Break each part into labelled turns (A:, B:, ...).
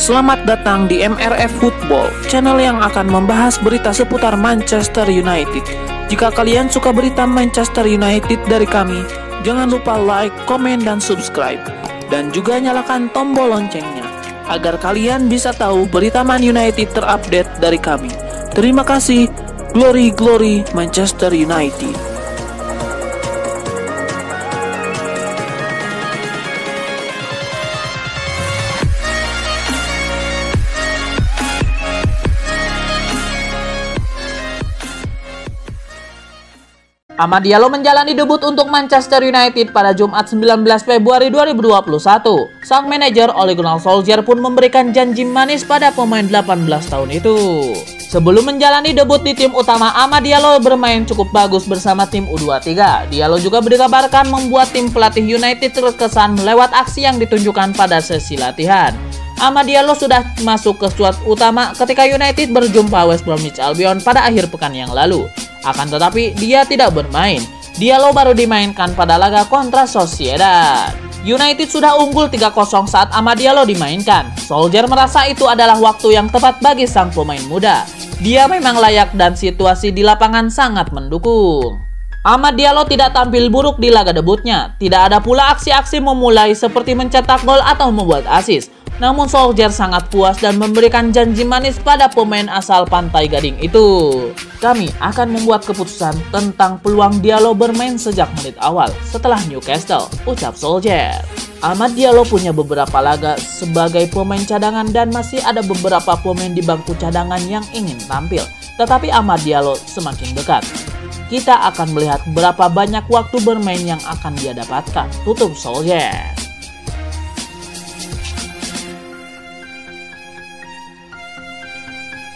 A: Selamat datang di MRF Football, channel yang akan membahas berita seputar Manchester United. Jika kalian suka berita Manchester United dari kami, jangan lupa like, komen, dan subscribe. Dan juga nyalakan tombol loncengnya, agar kalian bisa tahu berita Man United terupdate dari kami. Terima kasih, Glory Glory Manchester United.
B: Amad Diallo menjalani debut untuk Manchester United pada Jumat 19 Februari 2021. Sang manajer Ole Gunnar Solskjaer pun memberikan janji manis pada pemain 18 tahun itu. Sebelum menjalani debut di tim utama, Amad Diallo bermain cukup bagus bersama tim U23. Diallo juga dikabarkan membuat tim pelatih United terkesan lewat aksi yang ditunjukkan pada sesi latihan. Amad Diallo sudah masuk ke skuad utama ketika United berjumpa West Bromwich Albion pada akhir pekan yang lalu. Akan tetapi dia tidak bermain. Diallo baru dimainkan pada laga kontra Sociedad. United sudah unggul 3-0 saat Amad Diallo dimainkan. Solskjaer merasa itu adalah waktu yang tepat bagi sang pemain muda. Dia memang layak dan situasi di lapangan sangat mendukung. Amad Diallo tidak tampil buruk di laga debutnya. Tidak ada pula aksi-aksi memulai seperti mencetak gol atau membuat assist. Namun Solskjaer sangat puas dan memberikan janji manis pada pemain asal Pantai Gading itu. Kami akan membuat keputusan tentang peluang Diallo bermain sejak menit awal setelah Newcastle, ucap Solskjaer. Amad Diallo punya beberapa laga sebagai pemain cadangan dan masih ada beberapa pemain di bangku cadangan yang ingin tampil. Tetapi Amad Diallo semakin dekat. Kita akan melihat berapa banyak waktu bermain yang akan dia dapatkan, tutup Solskjaer.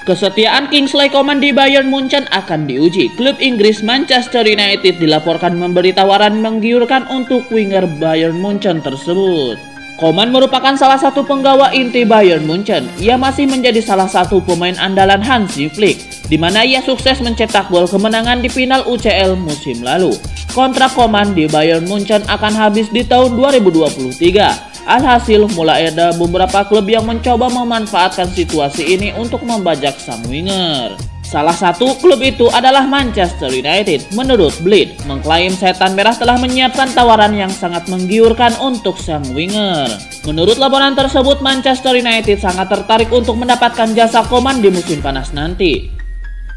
B: Kesetiaan Kingsley Coman di Bayern Munchen akan diuji. Klub Inggris Manchester United dilaporkan memberi tawaran menggiurkan untuk winger Bayern Munchen tersebut. Coman merupakan salah satu penggawa inti Bayern Munchen. Ia masih menjadi salah satu pemain andalan Hansi Flick, di mana ia sukses mencetak gol kemenangan di final UCL musim lalu. Kontrak Coman di Bayern Munchen akan habis di tahun 2023. Alhasil, mulai ada beberapa klub yang mencoba memanfaatkan situasi ini untuk membajak sang winger. Salah satu klub itu adalah Manchester United. Menurut Bleed, mengklaim Setan Merah telah menyiapkan tawaran yang sangat menggiurkan untuk sang winger. Menurut laporan tersebut, Manchester United sangat tertarik untuk mendapatkan jasa Coman di musim panas nanti.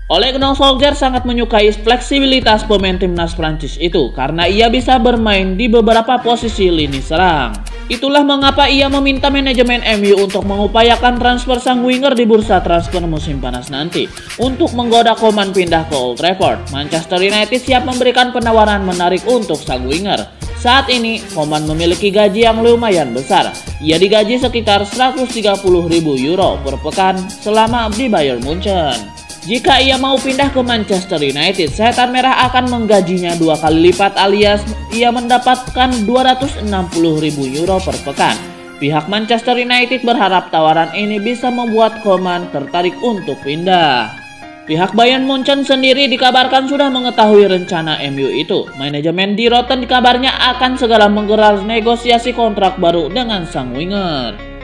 B: Ole Gunnar Solskjaer sangat menyukai fleksibilitas pemain timnas Prancis itu karena ia bisa bermain di beberapa posisi lini serang. Itulah mengapa ia meminta manajemen MU untuk mengupayakan transfer sang winger di bursa transfer musim panas nanti. Untuk menggoda Coman pindah ke Old Trafford, Manchester United siap memberikan penawaran menarik untuk sang winger. Saat ini, Coman memiliki gaji yang lumayan besar. Ia digaji sekitar 130.000 euro per pekan selama di Bayern Munchen. Jika ia mau pindah ke Manchester United, Setan Merah akan menggajinya 2 kali lipat alias ia mendapatkan 260.000 euro per pekan. Pihak Manchester United berharap tawaran ini bisa membuat Coman tertarik untuk pindah. Pihak Bayern Munchen sendiri dikabarkan sudah mengetahui rencana MU itu. Manajemen di Rotten kabarnya akan segera menggelar negosiasi kontrak baru dengan sang winger.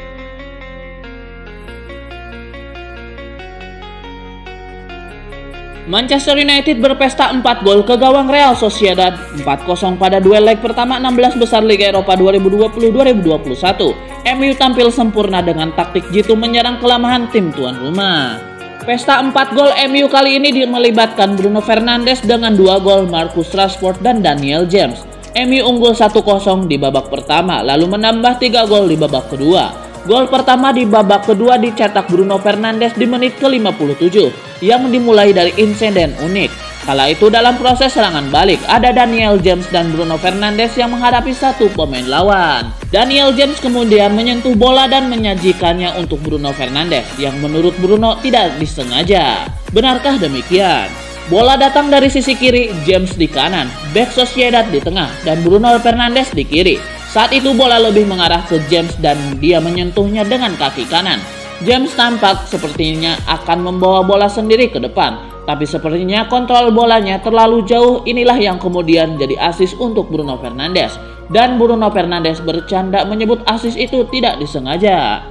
B: Manchester United berpesta 4 gol ke gawang Real Sociedad 4-0 pada duel leg pertama 16 besar Liga Eropa 2020-2021. MU tampil sempurna dengan taktik jitu menyerang kelemahan tim tuan rumah. Pesta 4 gol MU kali ini melibatkan Bruno Fernandes dengan 2 gol, Marcus Rashford dan Daniel James. MU unggul 1-0 di babak pertama, lalu menambah 3 gol di babak kedua. Gol pertama di babak kedua dicetak Bruno Fernandes di menit ke-57 yang dimulai dari insiden unik. Kala itu dalam proses serangan balik, ada Daniel James dan Bruno Fernandes yang menghadapi satu pemain lawan. Daniel James kemudian menyentuh bola dan menyajikannya untuk Bruno Fernandes yang menurut Bruno tidak disengaja. Benarkah demikian? Bola datang dari sisi kiri, James di kanan, bek Sociedad di tengah, dan Bruno Fernandes di kiri. Saat itu bola lebih mengarah ke James dan dia menyentuhnya dengan kaki kanan. James tampak sepertinya akan membawa bola sendiri ke depan, tapi sepertinya kontrol bolanya terlalu jauh. Inilah yang kemudian jadi assist untuk Bruno Fernandes. Dan Bruno Fernandes bercanda menyebut assist itu tidak disengaja.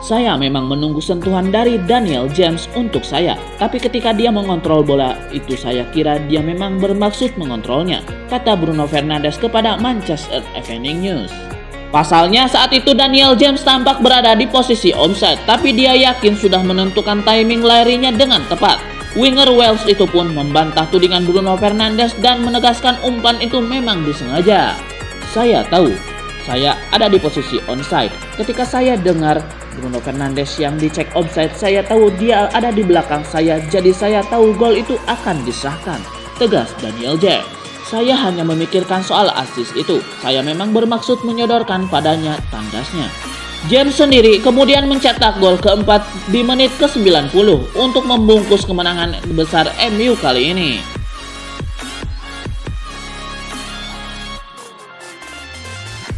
B: Saya memang menunggu sentuhan dari Daniel James untuk saya, tapi ketika dia mengontrol bola itu saya kira dia memang bermaksud mengontrolnya, kata Bruno Fernandes kepada Manchester Evening News. Pasalnya saat itu Daniel James tampak berada di posisi onside, tapi dia yakin sudah menentukan timing larinya dengan tepat. Winger Wales itu pun membantah tudingan Bruno Fernandes dan menegaskan umpan itu memang disengaja. Saya tahu, saya ada di posisi onside. Ketika saya dengar Bruno Fernandes yang dicek offside, saya tahu dia ada di belakang saya, jadi saya tahu gol itu akan disahkan, tegas Daniel James. Saya hanya memikirkan soal assist itu, saya memang bermaksud menyodorkan padanya, tandasnya. James sendiri kemudian mencetak gol keempat di menit ke-90 untuk membungkus kemenangan besar MU kali ini.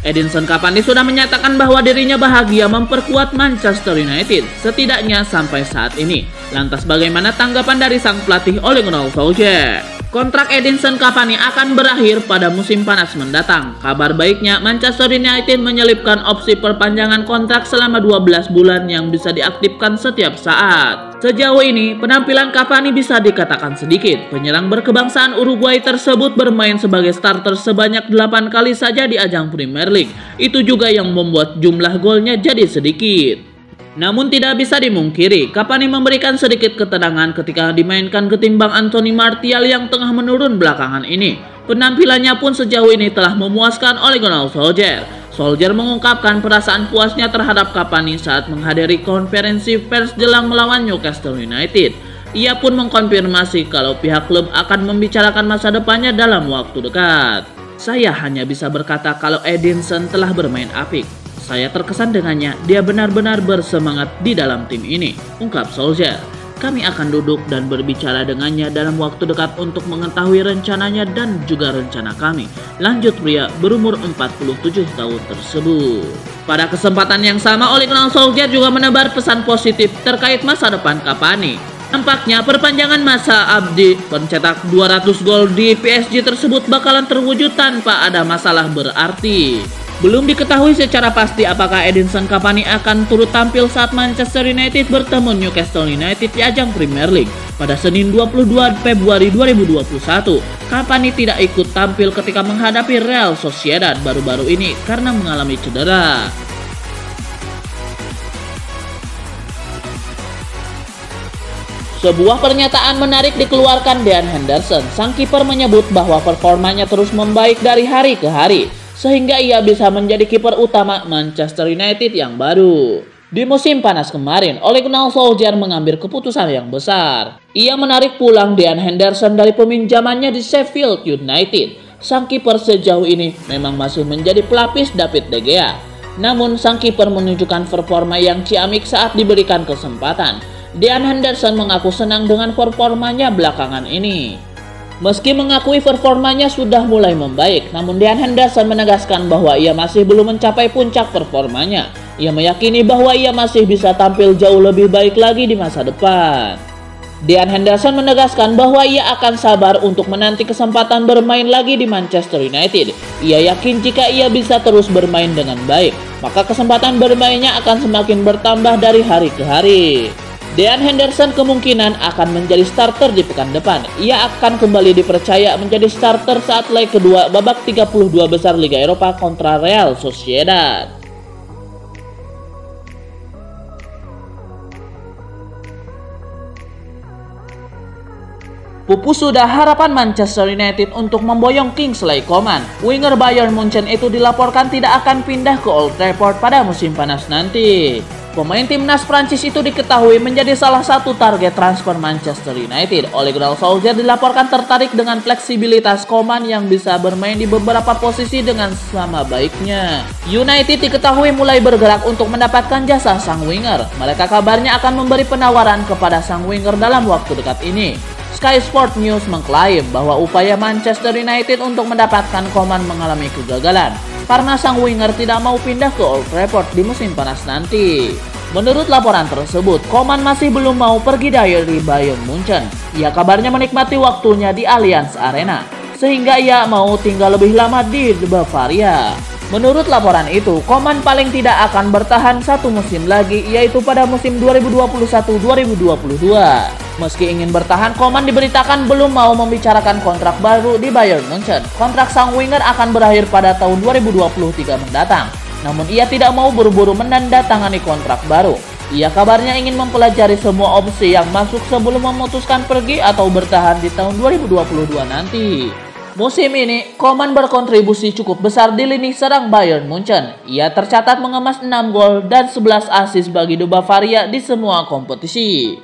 B: Edinson Cavani sudah menyatakan bahwa dirinya bahagia memperkuat Manchester United, setidaknya sampai saat ini. Lantas bagaimana tanggapan dari sang pelatih Ole Gunnar Solskjaer? Kontrak Edinson Cavani akan berakhir pada musim panas mendatang. Kabar baiknya, Manchester United menyelipkan opsi perpanjangan kontrak selama 12 bulan yang bisa diaktifkan setiap saat. Sejauh ini, penampilan Cavani bisa dikatakan sedikit. Penyerang berkebangsaan Uruguay tersebut bermain sebagai starter sebanyak 8 kali saja di ajang Premier League. Itu juga yang membuat jumlah golnya jadi sedikit. Namun tidak bisa dimungkiri, Cavani memberikan sedikit ketenangan ketika dimainkan ketimbang Anthony Martial yang tengah menurun belakangan ini. Penampilannya pun sejauh ini telah memuaskan Ole Gunnar Solskjaer. Solskjaer mengungkapkan perasaan puasnya terhadap Cavani saat menghadiri konferensi pers jelang melawan Newcastle United. Ia pun mengkonfirmasi kalau pihak klub akan membicarakan masa depannya dalam waktu dekat. Saya hanya bisa berkata kalau Edinson telah bermain apik. Saya terkesan dengannya, dia benar-benar bersemangat di dalam tim ini, ungkap Solskjaer. Kami akan duduk dan berbicara dengannya dalam waktu dekat untuk mengetahui rencananya dan juga rencana kami, lanjut pria berumur 47 tahun tersebut. Pada kesempatan yang sama, Ole Gunnar Solskjaer juga menebar pesan positif terkait masa depan Cavani. Nampaknya perpanjangan masa Abdi pencetak 200 gol di PSG tersebut bakalan terwujud tanpa ada masalah berarti. Belum diketahui secara pasti apakah Edinson Cavani akan turut tampil saat Manchester United bertemu Newcastle United di ajang Premier League pada Senin 22 Februari 2021. Cavani tidak ikut tampil ketika menghadapi Real Sociedad baru-baru ini karena mengalami cedera. Sebuah pernyataan menarik dikeluarkan Dean Henderson. Sang kiper menyebut bahwa performanya terus membaik dari hari ke hari, sehingga ia bisa menjadi kiper utama Manchester United yang baru. Di musim panas kemarin, Ole Gunnar Solskjaer mengambil keputusan yang besar. Ia menarik pulang Dean Henderson dari peminjamannya di Sheffield United. Sang kiper sejauh ini memang masih menjadi pelapis David De Gea. Namun sang kiper menunjukkan performa yang ciamik saat diberikan kesempatan. Dean Henderson mengaku senang dengan performanya belakangan ini. Meski mengakui performanya sudah mulai membaik, namun Dean Henderson menegaskan bahwa ia masih belum mencapai puncak performanya. Ia meyakini bahwa ia masih bisa tampil jauh lebih baik lagi di masa depan. Dean Henderson menegaskan bahwa ia akan sabar untuk menanti kesempatan bermain lagi di Manchester United. Ia yakin jika ia bisa terus bermain dengan baik, maka kesempatan bermainnya akan semakin bertambah dari hari ke hari. Dean Henderson kemungkinan akan menjadi starter di pekan depan. Ia akan kembali dipercaya menjadi starter saat leg kedua babak 32 besar Liga Eropa kontra Real Sociedad. Pupus sudah harapan Manchester United untuk memboyong Kingsley Coman. Winger Bayern Munchen itu dilaporkan tidak akan pindah ke Old Trafford pada musim panas nanti. Pemain timnas Prancis itu diketahui menjadi salah satu target transfer Manchester United. Ole Gunnar Solskjaer dilaporkan tertarik dengan fleksibilitas Coman yang bisa bermain di beberapa posisi dengan sama baiknya. United diketahui mulai bergerak untuk mendapatkan jasa sang winger. Mereka kabarnya akan memberi penawaran kepada sang winger dalam waktu dekat ini. Sky Sport News mengklaim bahwa upaya Manchester United untuk mendapatkan Coman mengalami kegagalan karena sang winger tidak mau pindah ke Old Trafford di musim panas nanti. Menurut laporan tersebut, Coman masih belum mau pergi dari Bayern Munchen. Ia kabarnya menikmati waktunya di Allianz Arena, sehingga ia mau tinggal lebih lama di Bavaria. Menurut laporan itu, Koman paling tidak akan bertahan satu musim lagi, yaitu pada musim 2021-2022. Meski ingin bertahan, Koman diberitakan belum mau membicarakan kontrak baru di Bayern Munchen. Kontrak sang winger akan berakhir pada tahun 2023 mendatang. Namun ia tidak mau buru-buru menandatangani kontrak baru. Ia kabarnya ingin mempelajari semua opsi yang masuk sebelum memutuskan pergi atau bertahan di tahun 2022 nanti. Musim ini, Koman berkontribusi cukup besar di lini serang Bayern Munchen. Ia tercatat mengemas 6 gol dan 11 assist bagi The Bavaria di semua kompetisi.